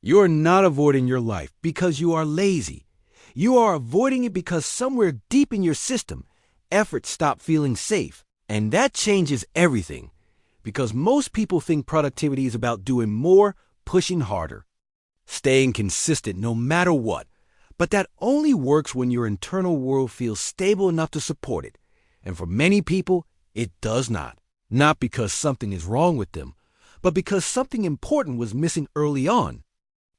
You are not avoiding your life because you are lazy. You are avoiding it because somewhere deep in your system, effort stopped feeling safe. And that changes everything. Because most people think productivity is about doing more, pushing harder, staying consistent no matter what. But that only works when your internal world feels stable enough to support it. And for many people, it does not. Not because something is wrong with them, but because something important was missing early on.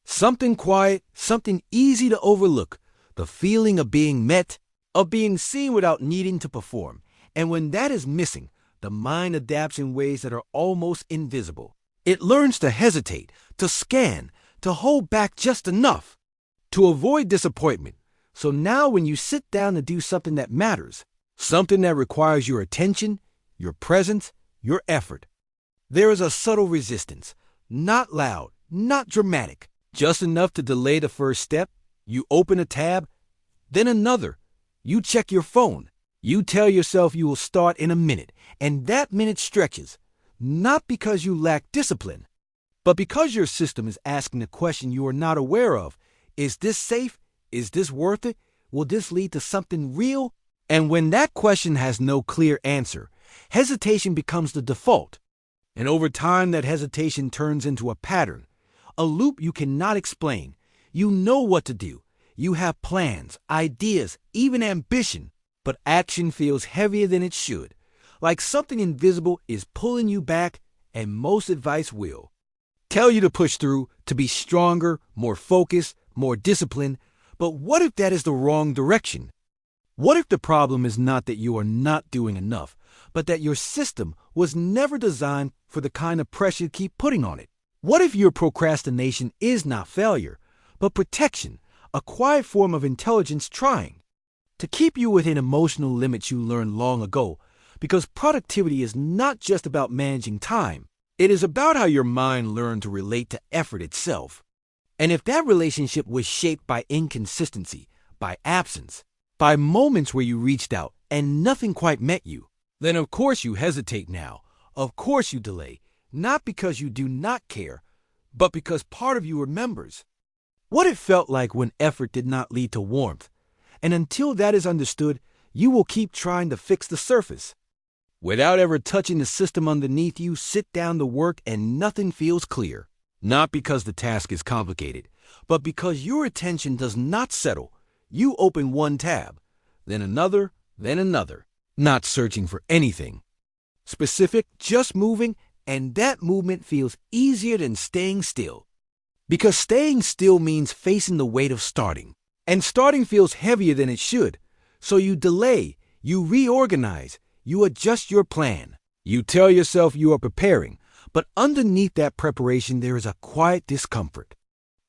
Something quiet, something easy to overlook, the feeling of being met, of being seen without needing to perform. And when that is missing, the mind adapts in ways that are almost invisible. It learns to hesitate, to scan, to hold back just enough, to avoid disappointment. So now when you sit down to do something that matters, something that requires your attention, your presence, your effort, there is a subtle resistance, not loud, not dramatic, just enough to delay the first step. You open a tab, then another. You check your phone. You tell yourself you will start in a minute, and that minute stretches, not because you lack discipline, but because your system is asking a question you are not aware of. Is this safe? Is this worth it? Will this lead to something real? And when that question has no clear answer, hesitation becomes the default. And over time, that hesitation turns into a pattern, a loop you cannot explain. You know what to do. You have plans, ideas, even ambition, but action feels heavier than it should, like something invisible is pulling you back, and most advice will tell you to push through, to be stronger, more focused, more disciplined. But what if that is the wrong direction? What if the problem is not that you are not doing enough, but that your system was never designed for the kind of pressure you keep putting on it? What if your procrastination is not failure, but protection, a quiet form of intelligence trying to keep you within emotional limits you learned long ago? Because productivity is not just about managing time. It is about how your mind learned to relate to effort itself. And if that relationship was shaped by inconsistency, by absence, by moments where you reached out and nothing quite met you, then of course you hesitate now. Of course you delay, not because you do not care, but because part of you remembers what it felt like when effort did not lead to warmth. And until that is understood, you will keep trying to fix the surface without ever touching the system underneath you. Sit down to work and nothing feels clear. Not because the task is complicated, but because your attention does not settle. You open one tab, then another, not searching for anything specific, just moving, and that movement feels easier than staying still. Because staying still means facing the weight of starting, and starting feels heavier than it should. So you delay, you reorganize, you adjust your plan. You tell yourself you are preparing, but underneath that preparation there is a quiet discomfort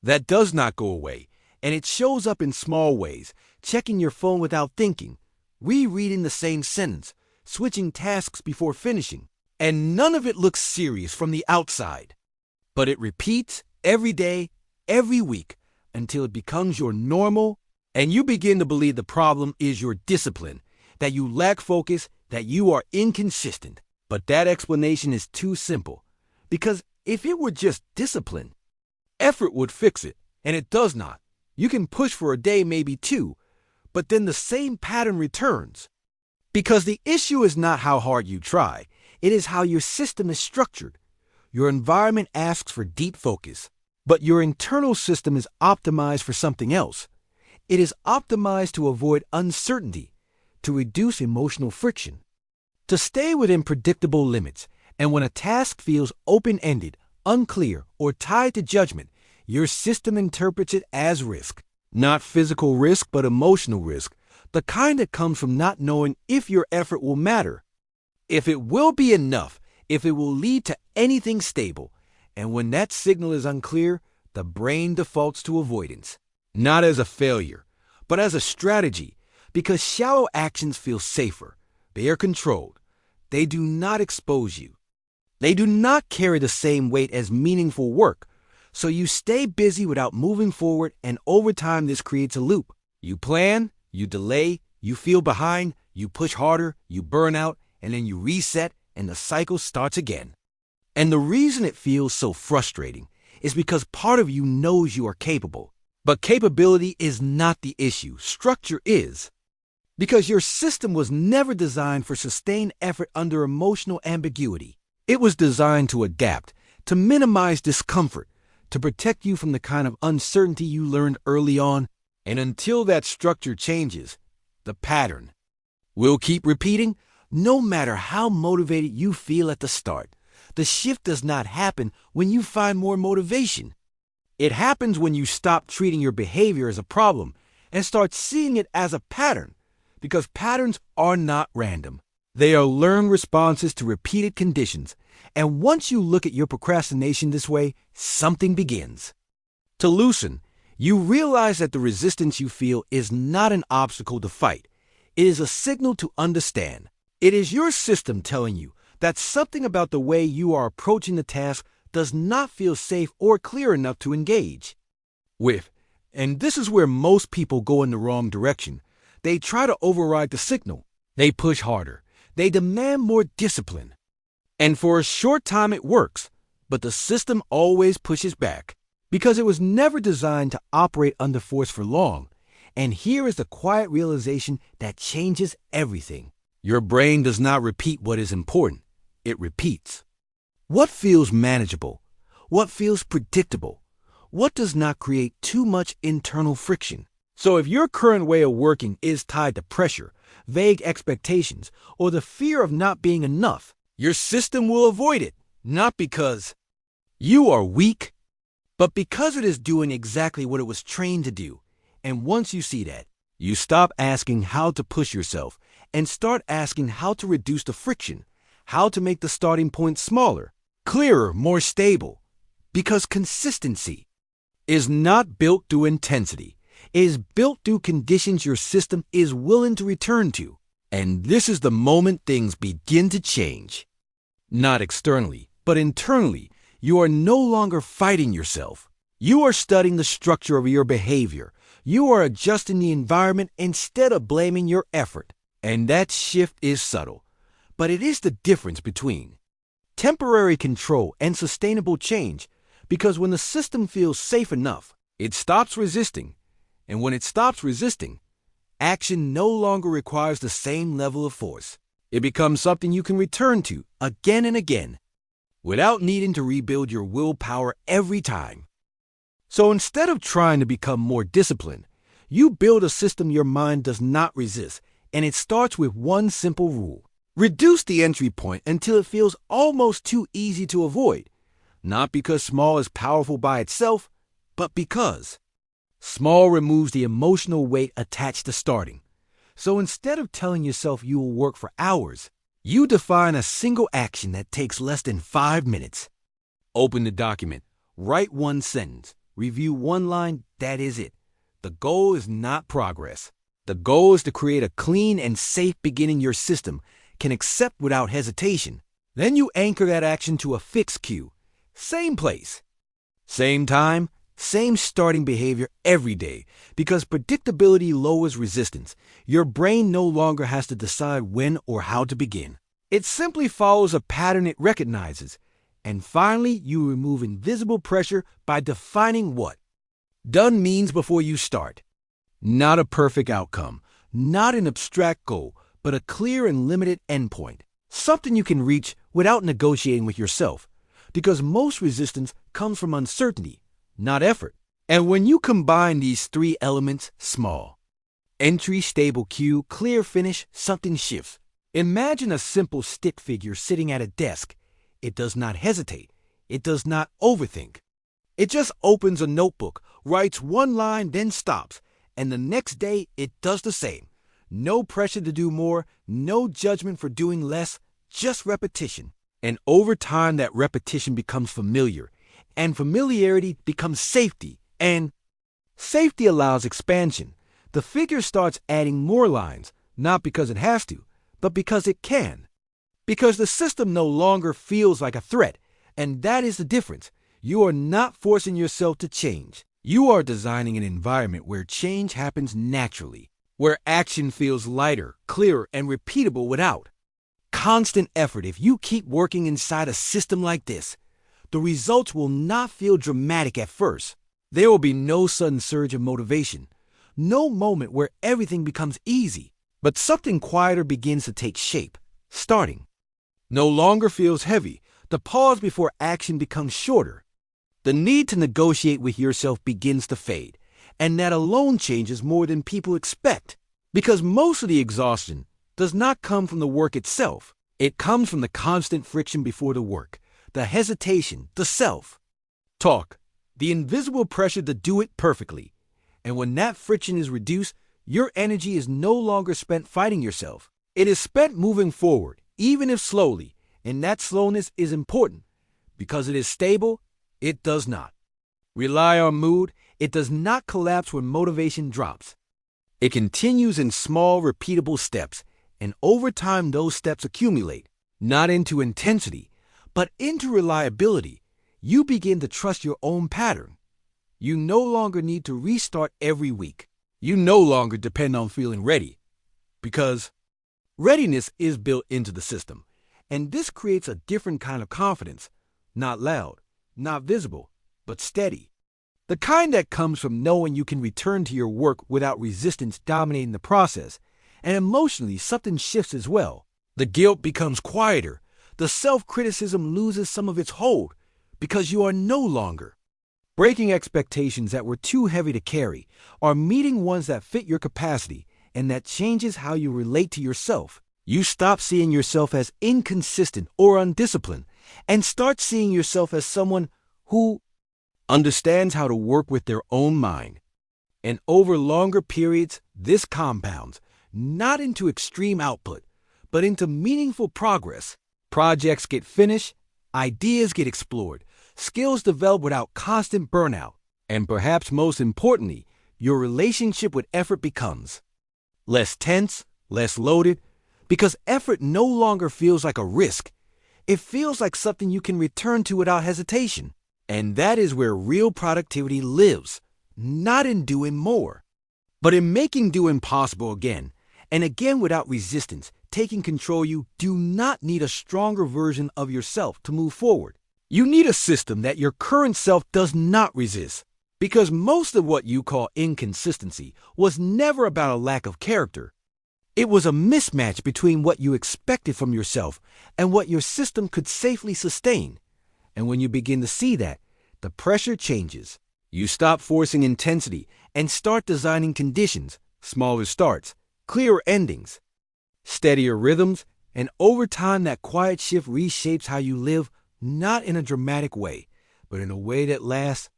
that does not go away, and it shows up in small ways: checking your phone without thinking, rereading the same sentence, switching tasks before finishing. And none of it looks serious from the outside, but it repeats every day, every week, until it becomes your normal, and you begin to believe the problem is your discipline, that you lack focus, that you are inconsistent. But that explanation is too simple, because if it were just discipline, effort would fix it, and it does not. You can push for a day, maybe two, but then the same pattern returns. Because the issue is not how hard you try, it is how your system is structured. Your environment asks for deep focus, but your internal system is optimized for something else. It is optimized to avoid uncertainty, to reduce emotional friction, to stay within predictable limits. And when a task feels open-ended, unclear, or tied to judgment, your system interprets it as risk. Not physical risk, but emotional risk, the kind that comes from not knowing if your effort will matter, if it will be enough, if it will lead to anything stable. And when that signal is unclear, the brain defaults to avoidance, not as a failure, but as a strategy, because shallow actions feel safer. They are controlled. They do not expose you. They do not carry the same weight as meaningful work. So you stay busy without moving forward, and over time this creates a loop. You plan, you delay, you feel behind, you push harder, you burn out, and then you reset, and the cycle starts again. And the reason it feels so frustrating is because part of you knows you are capable. But capability is not the issue. Structure is. Because your system was never designed for sustained effort under emotional ambiguity. It was designed to adapt, to minimize discomfort, to protect you from the kind of uncertainty you learned early on. And until that structure changes, the pattern will keep repeating, no matter how motivated you feel at the start. The shift does not happen when you find more motivation. It happens when you stop treating your behavior as a problem and start seeing it as a pattern, because patterns are not random. They are learned responses to repeated conditions, and once you look at your procrastination this way, something begins to loosen. You realize that the resistance you feel is not an obstacle to fight. It is a signal to understand. It is your system telling you that something about the way you are approaching the task does not feel safe or clear enough to engage with. And this is where most people go in the wrong direction. They try to override the signal. They push harder. They demand more discipline. And for a short time it works, but the system always pushes back because it was never designed to operate under force for long. And here is the quiet realization that changes everything. Your brain does not repeat what is important. It repeats what feels manageable, what feels predictable, what does not create too much internal friction. So if your current way of working is tied to pressure, vague expectations, or the fear of not being enough, your system will avoid it, not because you are weak, but because it is doing exactly what it was trained to do. And once you see that, you stop asking how to push yourself and start asking how to reduce the friction, how to make the starting point smaller, clearer, more stable. Because consistency is not built through intensity. It is built through conditions your system is willing to return to. And this is the moment things begin to change. Not externally, but internally. You are no longer fighting yourself. You are studying the structure of your behavior. You are adjusting the environment instead of blaming your effort. And that shift is subtle. But it is the difference between temporary control and sustainable change, because when the system feels safe enough, it stops resisting. And when it stops resisting, action no longer requires the same level of force. It becomes something you can return to again and again, without needing to rebuild your willpower every time. So instead of trying to become more disciplined, you build a system your mind does not resist, and it starts with one simple rule. Reduce the entry point until it feels almost too easy to avoid, not because small is powerful by itself, but because small removes the emotional weight attached to starting. So instead of telling yourself you will work for hours, you define a single action that takes less than 5 minutes. Open the document, write one sentence, review one line, that is it. The goal is not progress. The goal is to create a clean and safe beginning your system can accept without hesitation. Then you anchor that action to a fixed cue. Same place, same time, same starting behavior every day, because predictability lowers resistance. Your brain no longer has to decide when or how to begin. It simply follows a pattern it recognizes. And finally, you remove invisible pressure by defining what done means before you start. Not a perfect outcome, not an abstract goal, but a clear and limited endpoint. Something you can reach without negotiating with yourself, because most resistance comes from uncertainty, not effort. And when you combine these 3 elements, small entry, stable cue, clear finish, something shifts. Imagine a simple stick figure sitting at a desk. It does not hesitate. It does not overthink. It just opens a notebook, writes one line, then stops. And the next day, it does the same. No pressure to do more, no judgment for doing less, just repetition. And over time, that repetition becomes familiar. And familiarity becomes safety. And safety allows expansion. The figure starts adding more lines, not because it has to, but because it can. Because the system no longer feels like a threat. And that is the difference. You are not forcing yourself to change. You are designing an environment where change happens naturally, where action feels lighter, clearer, and repeatable without constant effort. If you keep working inside a system like this, the results will not feel dramatic at first. There will be no sudden surge of motivation, no moment where everything becomes easy, but something quieter begins to take shape, starting. No longer feels heavy. The pause before action becomes shorter. The need to negotiate with yourself begins to fade, and that alone changes more than people expect, because most of the exhaustion does not come from the work itself. It comes from the constant friction before the work, the hesitation, the self-talk, the invisible pressure to do it perfectly. And when that friction is reduced, your energy is no longer spent fighting yourself. It is spent moving forward, even if slowly, and that slowness is important. Because it is stable, it does not rely on mood, it does not collapse when motivation drops. It continues in small, repeatable steps, and over time those steps accumulate, not into intensity, but into reliability. You begin to trust your own pattern. You no longer need to restart every week. You no longer depend on feeling ready, because readiness is built into the system, and this creates a different kind of confidence, not loud, not visible, but steady. The kind that comes from knowing you can return to your work without resistance dominating the process, and emotionally something shifts as well. The guilt becomes quieter. The self-criticism loses some of its hold, because you are no longer breaking expectations that were too heavy to carry, or meeting ones that fit your capacity, and that changes how you relate to yourself. You stop seeing yourself as inconsistent or undisciplined, and start seeing yourself as someone who understands how to work with their own mind. And over longer periods, this compounds, not into extreme output, but into meaningful progress. Projects get finished, ideas get explored, skills develop without constant burnout, and perhaps most importantly, your relationship with effort becomes less tense, less loaded, because effort no longer feels like a risk. It feels like something you can return to without hesitation. And that is where real productivity lives, not in doing more, but in making doing possible again, and again without resistance, taking control. You do not need a stronger version of yourself to move forward. You need a system that your current self does not resist, because most of what you call inconsistency was never about a lack of character. It was a mismatch between what you expected from yourself and what your system could safely sustain. And when you begin to see that, the pressure changes. You stop forcing intensity and start designing conditions, smaller starts, clearer endings, steadier rhythms, and over time that quiet shift reshapes how you live, not in a dramatic way, but in a way that lasts.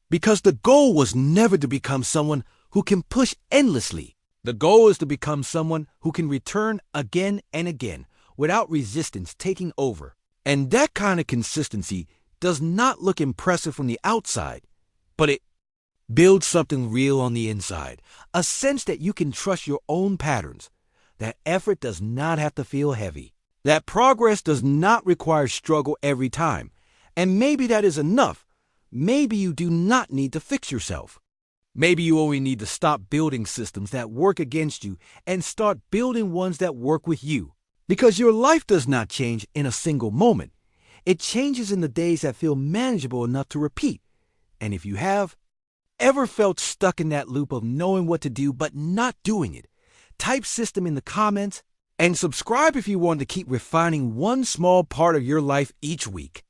Because the goal was never to become someone who can push endlessly. The goal is to become someone who can return again and again without resistance taking over. And that kind of consistency does not look impressive from the outside, but it builds something real on the inside, a sense that you can trust your own patterns, that effort does not have to feel heavy, that progress does not require struggle every time, and maybe that is enough. Maybe you do not need to fix yourself. Maybe you only need to stop building systems that work against you and start building ones that work with you. Because your life does not change in a single moment. It changes in the days that feel manageable enough to repeat. And if you have ever felt stuck in that loop of knowing what to do but not doing it, type system in the comments and subscribe if you want to keep refining one small part of your life each week.